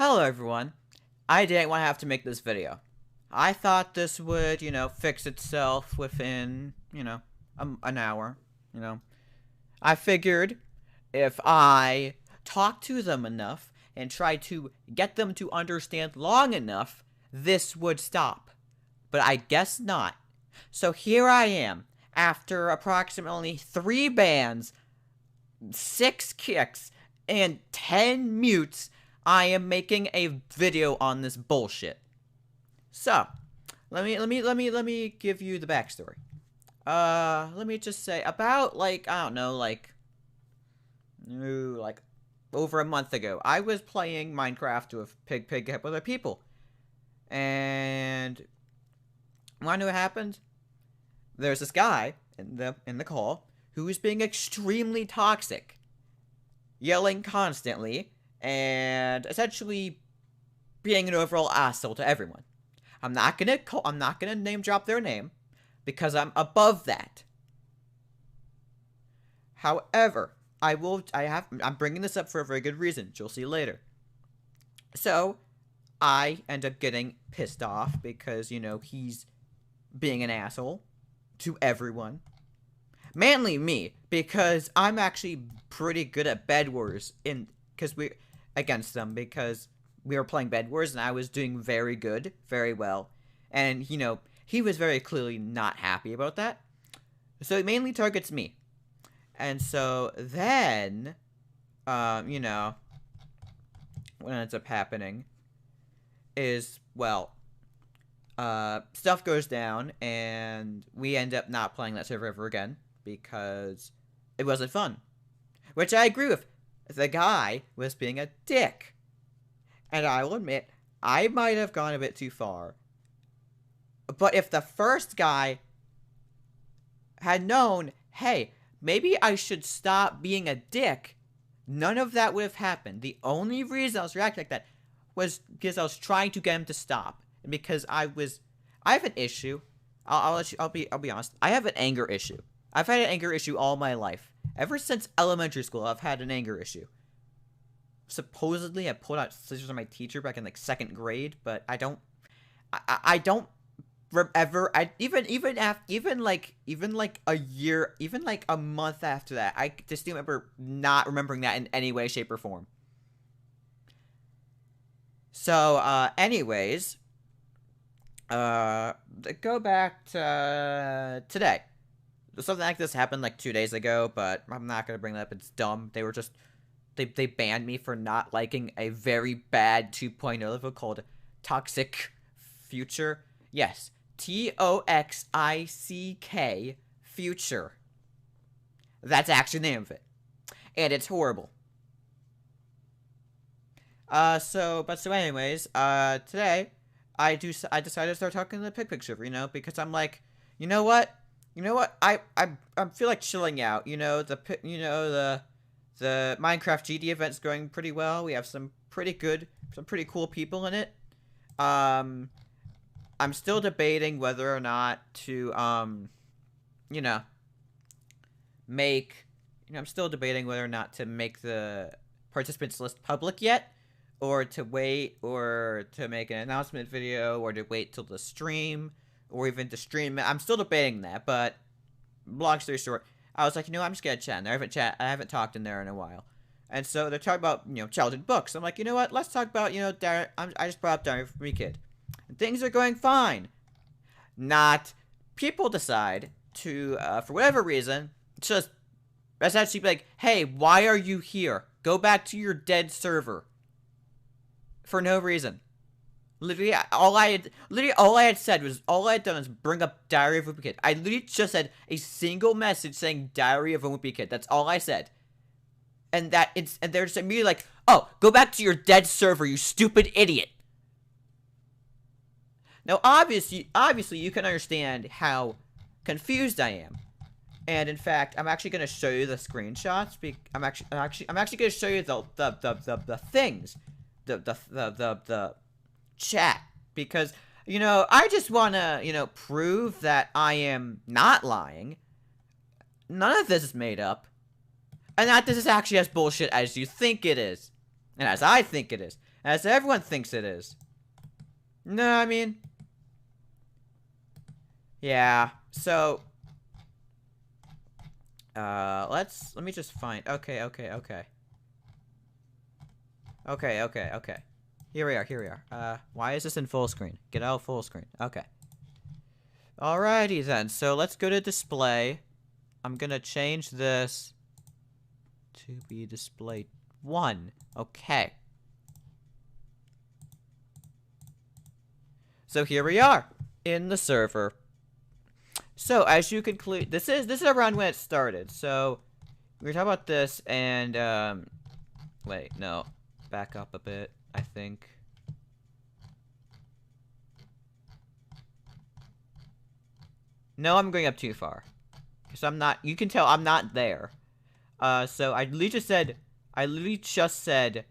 Hello everyone. I didn't want to have to make this video. I thought this would, fix itself within, an hour, I figured if I talk to them enough and try to get them to understand long enough, this would stop. But I guess not. So here I am, after approximately 3 bans, 6 kicks, and 10 mutes. I am making a video on this bullshit. So, let me give you the backstory. Let me just say about I don't know, over a month ago, I was playing Minecraft with PigPig with other people, and wanna know what happened? There's this guy in the call who was being extremely toxic, yelling constantly, and essentially being an overall asshole to everyone. I'm not gonna name drop their name because I'm above that. However, I'm bringing this up for a very good reason, which you'll see later. So, I end up getting pissed off because, he's being an asshole to everyone. Mainly me, because I'm actually pretty good at Bed Wars against them, because we were playing Bed Wars and I was doing very good, very well. And, he was very clearly not happy about that. So it mainly targets me. And so then, what ends up happening is, well, stuff goes down and we end up not playing that server ever again because it wasn't fun. Which I agree with. The guy was being a dick. And I will admit, I might have gone a bit too far. But if the first guy had known, hey, maybe I should stop being a dick, none of that would have happened. The only reason I was reacting like that was because I was trying to get him to stop. And because I have an issue. I'll be honest. I have an anger issue. I've had an anger issue all my life. Ever since elementary school, I've had an anger issue. Supposedly, I pulled out scissors on my teacher back in 2nd grade, but I don't ever. Even a year, even a month after that, I just remember not remembering that in any way, shape, or form. So, anyways, go back to today. Something like this happened 2 days ago, but I'm not gonna bring that up. It's dumb. They were just they banned me for not liking a very bad 2.0 level called Toxic Future. Yes, TOXICK Future. That's actually the name of it, and it's horrible. So anyways, today I decided to start talking to the PigPig Server, because I'm like, you know what? I feel like chilling out. The Minecraft GD event's going pretty well. We have some pretty cool people in it. I'm still debating whether or not to make the participants list public yet, or to wait, or to make an announcement video, or to wait till the stream, or even to stream it. I'm still debating that, but long story short, I was like, I'm just gonna chat in there. I haven't talked in there in a while. And so they're talking about, childhood books. I'm like, you know what? Let's talk about, I just brought up Diary of a Kid. And things are going fine. Not. People decide to, for whatever reason, just essentially be like, hey, why are you here? Go back to your dead server. For no reason. Literally, all I had done was bring up Diary of a Wimpy Kid. I literally just said a single message saying Diary of a Wimpy Kid. That's all I said. And they're just immediately like, oh, go back to your dead server, you stupid idiot. Now, obviously, you can understand how confused I am. And in fact, I'm actually going to show you the screenshots. I'm actually going to show you the things, the chat, because I just want to prove that I am not lying. None of this is made up. And that this is actually as bullshit as you think it is. And as I think it is. As everyone thinks it is. No, I mean... Yeah, so... let me just find... Okay. Here we are. Why is this in full screen? Get out of full screen. Okay. Alrighty then, so let's go to display. I'm gonna change this to be display 1. Okay. So here we are in the server. So as you can this is around when it started. So we're talking about this and wait, no. Back up a bit, I think. No, I'm going up too far. Because I'm not, you can tell I'm not there. So I literally just said,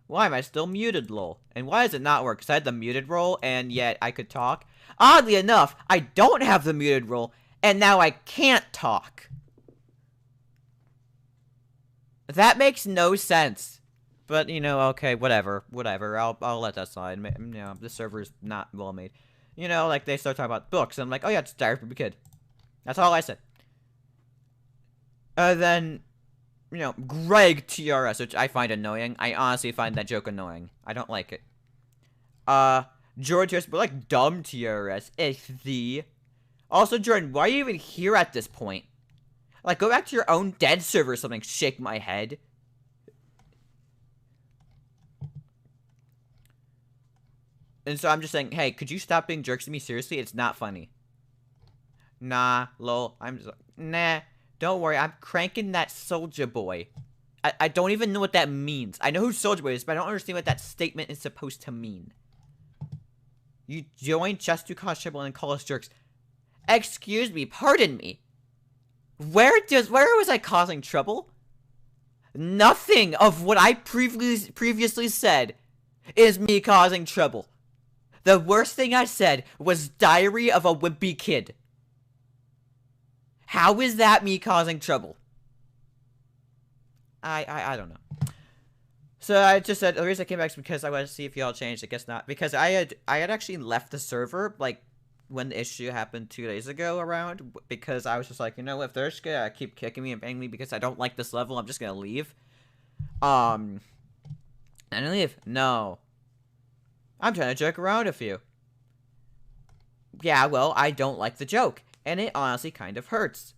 why am I still muted, lol? And why does it not work? Because I had the muted role, and yet I could talk. Oddly enough, I don't have the muted role, and now I can't talk. That makes no sense. But, you know, okay, whatever. I'll let that slide. You know, the server's not well made. You know, like, they start talking about books, and I'm like, oh yeah, it's Diary of a Kid. That's all I said. Then, you know, Greg TRS, which I find annoying. I honestly find that joke annoying. I don't like it. JordanTRS, but like, dumb TRS. It's the... Also, Jordan, why are you even here at this point? Like, go back to your own dead server or something. Shake my head. And so I'm just saying, hey, could you stop being jerks to me? Seriously, it's not funny. Nah, lol. Nah, don't worry. I'm cranking that Soldier Boy. I don't even know what that means. I know who Soldier Boy is, but I don't understand what that statement is supposed to mean. You joined just to cause trouble and call us jerks. Excuse me, pardon me. Where was I causing trouble? Nothing of what I previously said is me causing trouble. The worst thing I said was Diary of a Wimpy Kid. How is that me causing trouble? I don't know. So I just said the reason I came back is because I wanted to see if y'all changed. I guess not, because I had actually left the server like when the issue happened 2 days ago around, because I was just like, you know, if they're just gonna keep kicking me and banging me because I don't like this level, I'm just gonna leave. And leave? No. I'm trying to joke around with you. Yeah, well, I don't like the joke, and it honestly kind of hurts.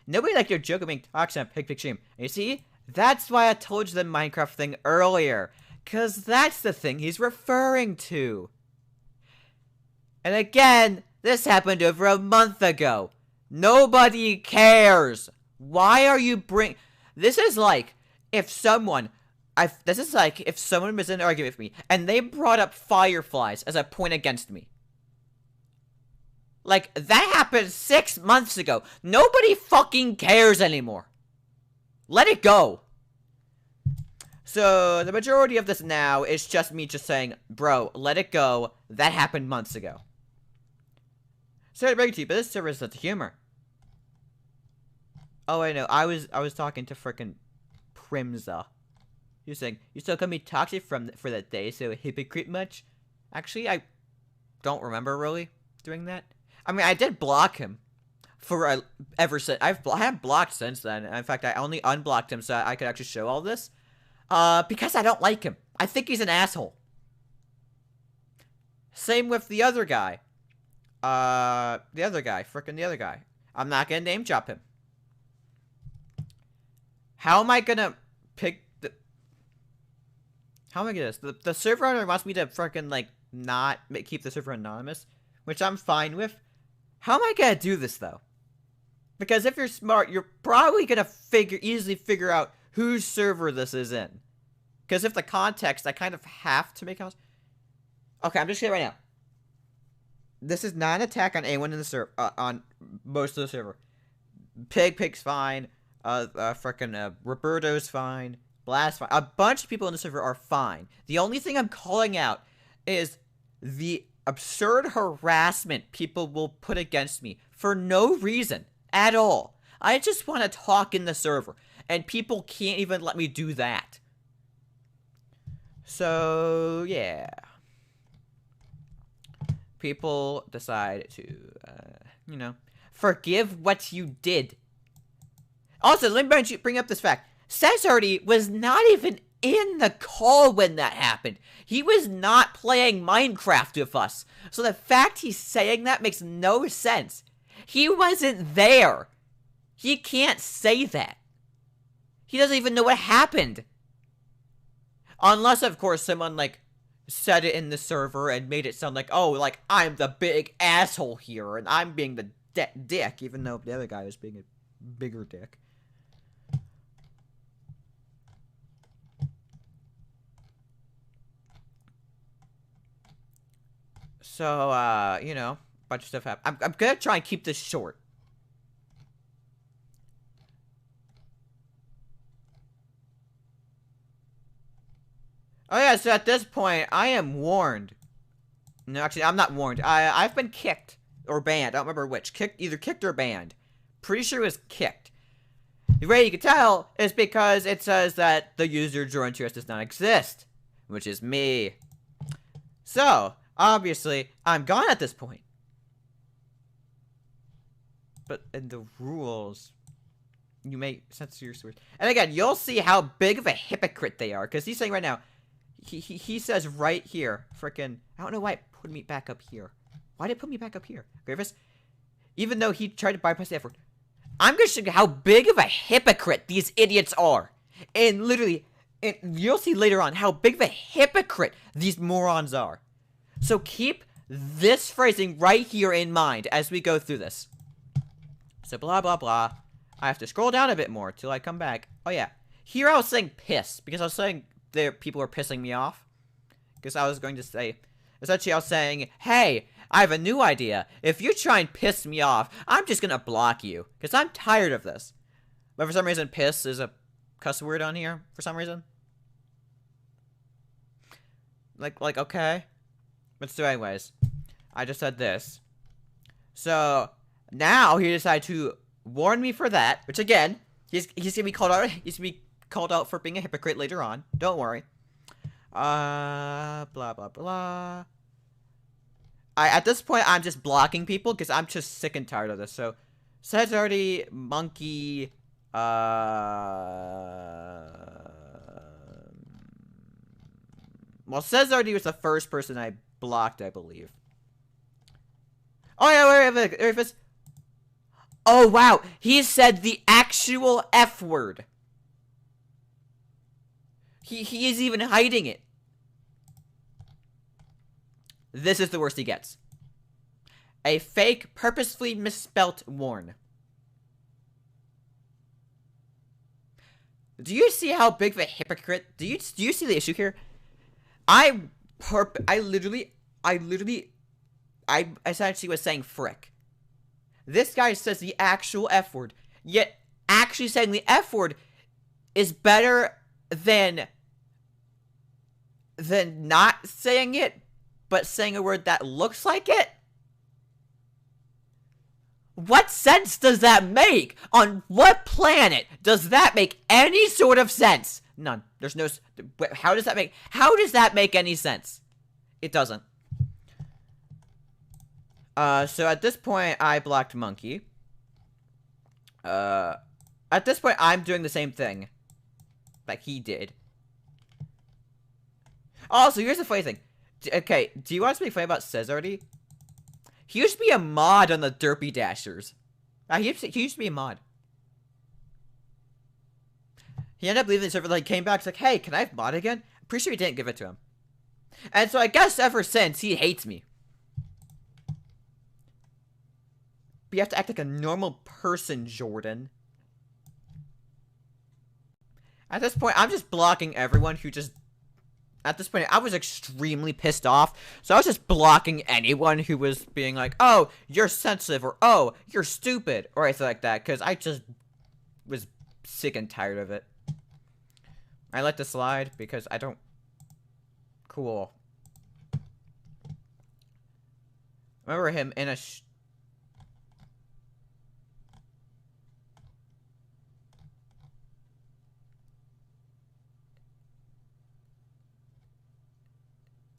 Nobody liked your joke of being toxic on PigPig Stream. And you see, that's why I told you the Minecraft thing earlier, because that's the thing he's referring to. And again, this happened over a month ago. Nobody cares. Why are you This is like if someone was in an argument with me and they brought up fireflies as a point against me. Like, that happened 6 months ago. Nobody fucking cares anymore. Let it go. So, the majority of this now is just me just saying, bro, let it go. That happened months ago. Sorry to break it to you, but this server is such humor. Oh, I know. I was talking to frickin' Primza. You're saying, you still call me toxic for that day, so hypocrite much? Actually, I don't remember really doing that. I mean, I did block him for ever since. I have blocked since then. In fact, I only unblocked him so I could actually show all this. Because I don't like him. I think he's an asshole. Same with the other guy. The other guy. I'm not gonna name drop him. How am I gonna pick the... How am I gonna do this? The server owner wants me to frickin' like not keep the server anonymous, which I'm fine with. How am I gonna do this though? Because if you're smart, you're probably gonna easily figure out whose server this is in. Because if the context, I kind of have to make out. Okay, I'm just saying right now. This is not an attack on anyone in the server, on most of the server. Pig's fine. Frickin' Roberto's fine. Blast fine. A bunch of people in the server are fine. The only thing I'm calling out is the absurd harassment people will put against me for no reason at all. I just want to talk in the server. And people can't even let me do that. So, yeah. People decide to, you know, forgive what you did. Also, let me bring up this fact. Cesardy was not even in the call when that happened. He was not playing Minecraft with us. So the fact he's saying that makes no sense. He wasn't there. He can't say that. He doesn't even know what happened. Unless, of course, someone, like, said it in the server and made it sound like, oh, like, I'm the big asshole here, and I'm being the dick, even though the other guy was being a bigger dick. So, you know, a bunch of stuff happened. I'm gonna try and keep this short. Oh yeah, so at this point, I am warned. No, actually, I'm not warned. I've been kicked. Or banned. I don't remember which. Either kicked or banned. Pretty sure it was kicked. The way you can tell is because it says that the user JordanTRS does not exist. Which is me. So, obviously, I'm gone at this point. But in the rules, you may censor your source. And again, you'll see how big of a hypocrite they are. Because he's saying right now, he says right here, frickin', I don't know why it put me back up here. Why did it put me back up here? Grievous? Even though he tried to bypass the effort. I'm gonna show you how big of a hypocrite these idiots are. And literally, you'll see later on how big of a hypocrite these morons are. So keep this phrasing right here in mind as we go through this. So blah, blah, blah. I have to scroll down a bit more till I come back. Oh yeah. Here I was saying piss, because I was saying people are pissing me off. Because I was going to say, essentially I was saying, hey, I have a new idea. If you try and piss me off, I'm just gonna block you. Because I'm tired of this. But for some reason, piss is a cuss word on here. For some reason. Like, okay. But so anyways. I just said this. So, now he decided to warn me for that. Which again, he's gonna be called out. He's gonna be called out for being a hypocrite later on. Don't worry. Blah, blah, blah. At this point, I'm just blocking people because I'm just sick and tired of this. So, Cesardy, Monkey, well, Cesardy was the first person I blocked, I believe. Oh, yeah, wait, wait. Oh, wow. He said the actual F word. He is even hiding it. This is the worst he gets. A fake, purposefully misspelt warn. Do you see how big of a hypocrite? Do you see the issue here? I essentially was saying frick. This guy says the actual F word. Yet, actually saying the F word is better than not saying it, but saying a word that looks like it? What sense does that make? On what planet does that make any sort of sense? None. There's no... How does that make any sense? It doesn't. So at this point, I blocked Monkey. At this point, I'm doing the same thing. Like he did. Also, here's the funny thing. Okay, do you want something funny about Cesardy? He used to be a mod on the Derpy Dashers. He used to be a mod. He ended up leaving the server, like, came back, he's like, hey, can I have mod again? I'm pretty sure he didn't give it to him. And so I guess ever since, he hates me. But you have to act like a normal person, Jordan. At this point, I'm just blocking everyone who just... At this point, I was extremely pissed off, so I was just blocking anyone who was being like, oh, you're sensitive, or oh, you're stupid, or anything like that, because I just was sick and tired of it. I let this slide, because I don't... Cool. Remember him in a...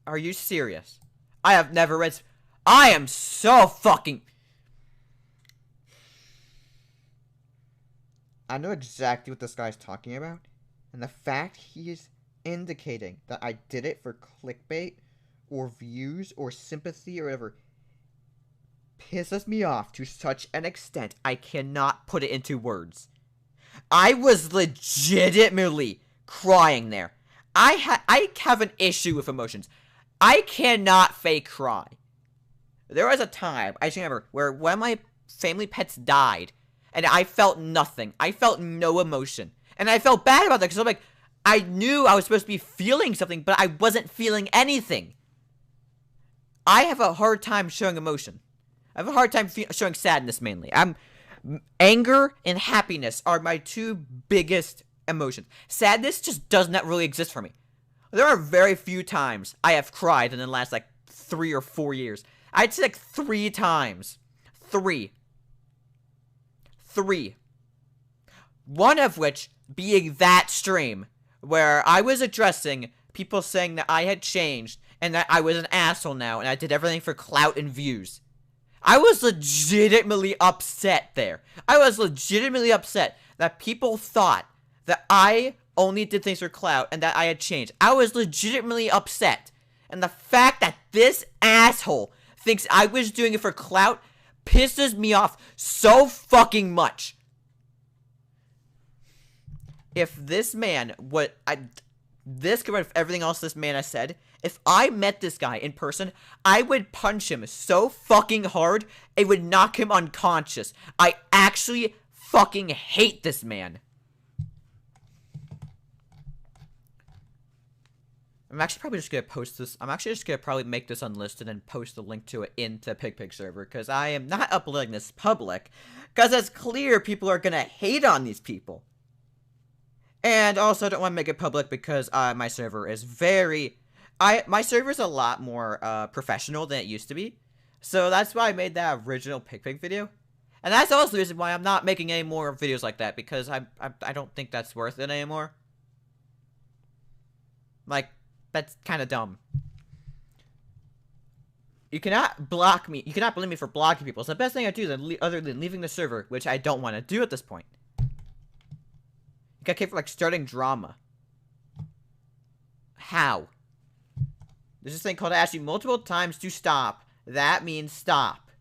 Are you serious? I have never read... I am so fucking... I know exactly what this guy's talking about. And the fact he is indicating that I did it for clickbait or views or sympathy or whatever pisses me off to such an extent I cannot put it into words. I was legitimately crying there. I have an issue with emotions. I cannot fake cry. There was a time, I just remember, where one of my family pets died, and I felt nothing. I felt no emotion. And I felt bad about that, because I'm like, I knew I was supposed to be feeling something, but I wasn't feeling anything. I have a hard time showing emotion. I have a hard time showing sadness, mainly. Anger and happiness are my two biggest emotions. Sadness just does not really exist for me. There are very few times I have cried in the last, like, 3 or 4 years. I'd say, like, 3 times. 3. One of which being that stream, where I was addressing people saying that I had changed, and that I was an asshole now, and I did everything for clout and views. I was legitimately upset there. I was legitimately upset that people thought that I only did things for clout and that I had changed. I was legitimately upset. And the fact that this asshole thinks I was doing it for clout pisses me off so fucking much. If this man, this combined with everything else this man has said, if I met this guy in person, I would punch him so fucking hard, it would knock him unconscious. I actually fucking hate this man. I'm actually probably just gonna post this. I'm actually just gonna probably make this unlisted and post the link to it into PigPig Server, because I am not uploading this public, because it's clear people are gonna hate on these people. And also, I don't want to make it public because my server is my server is a lot more professional than it used to be. So that's why I made that original PigPig video. And that's also the reason why I'm not making any more videos like that, because I don't think that's worth it anymore. Like, that's kind of dumb. You cannot block me. You cannot blame me for blocking people. It's the best thing I do other than leaving the server, which I don't want to do at this point. You got kicked for, like, starting drama. How? There's this thing called ask you multiple times to stop. That means stop.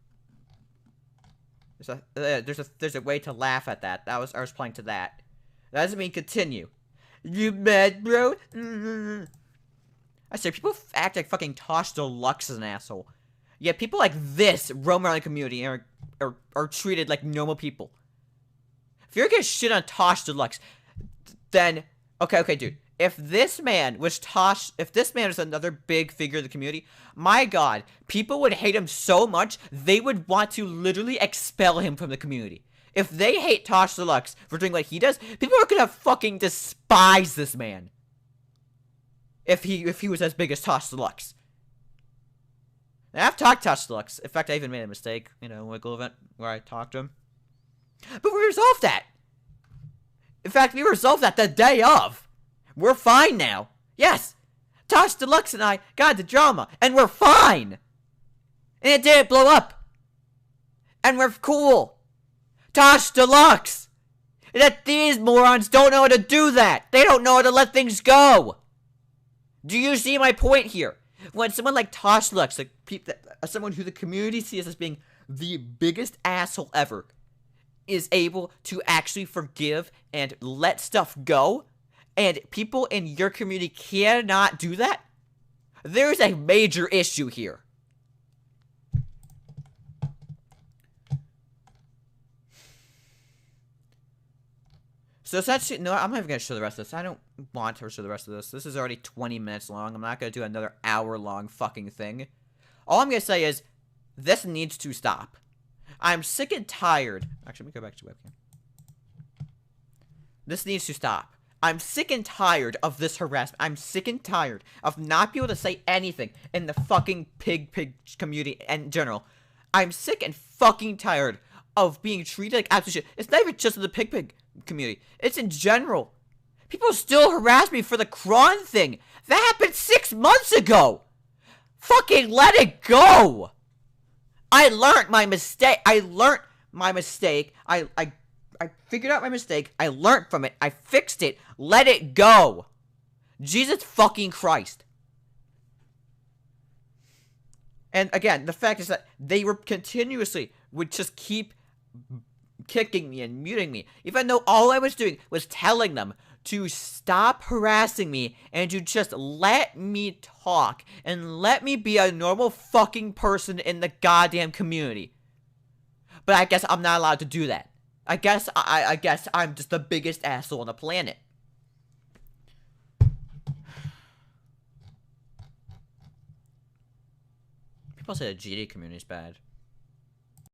There's a way to laugh at that. I was playing to that. That doesn't mean continue. You mad, bro? I say people act like fucking Tosh Deluxe is an asshole. Yet people like this roam around the community and are treated like normal people. If you're gonna shit on Tosh Deluxe, then okay, dude. If this man was another big figure in the community, my god, people would hate him so much, they would want to literally expel him from the community. If they hate Tosh Deluxe for doing what he does, people are gonna fucking despise this man. If he was as big as Tosh Deluxe. And I've talked to Tosh Deluxe. In fact, I even made a mistake, Wiggle event, where I talked to him. But we resolved that. In fact, we resolved that the day of. We're fine now. Yes. Tosh Deluxe and I got the drama, and we're fine. And it didn't blow up. And we're cool. Tosh Deluxe. And that these morons don't know how to do that. They don't know how to let things go. Do you see my point here? When someone like Tosh Deluxe, someone who the community sees as being the biggest asshole ever, is able to actually forgive and let stuff go, and people in your community cannot do that, there's a major issue here. So essentially, no, I'm not even going to show the rest of this. I don't want to show the rest of this. This is already 20 minutes long. I'm not going to do another hour-long fucking thing. All I'm going to say is, this needs to stop. I'm sick and tired. Actually, let me go back to webcam. This needs to stop. I'm sick and tired of this harassment. I'm sick and tired of not being able to say anything in the fucking pig community in general. I'm sick and fucking tired of being treated like absolute shit. It's not even just in the pig community. It's in general. People still harass me for the Kron thing. That happened 6 months ago. Fucking let it go! I learned my mistake. I figured out my mistake. I learned from it. I fixed it. Let it go. Jesus fucking Christ. And again, the fact is that they were continuously would just keep kicking me and muting me, even though all I was doing was telling them to stop harassing me and to just let me talk and let me be a normal fucking person in the goddamn community. But I guess I'm not allowed to do that. I guess I'm just the biggest asshole on the planet. People say the GD community is bad.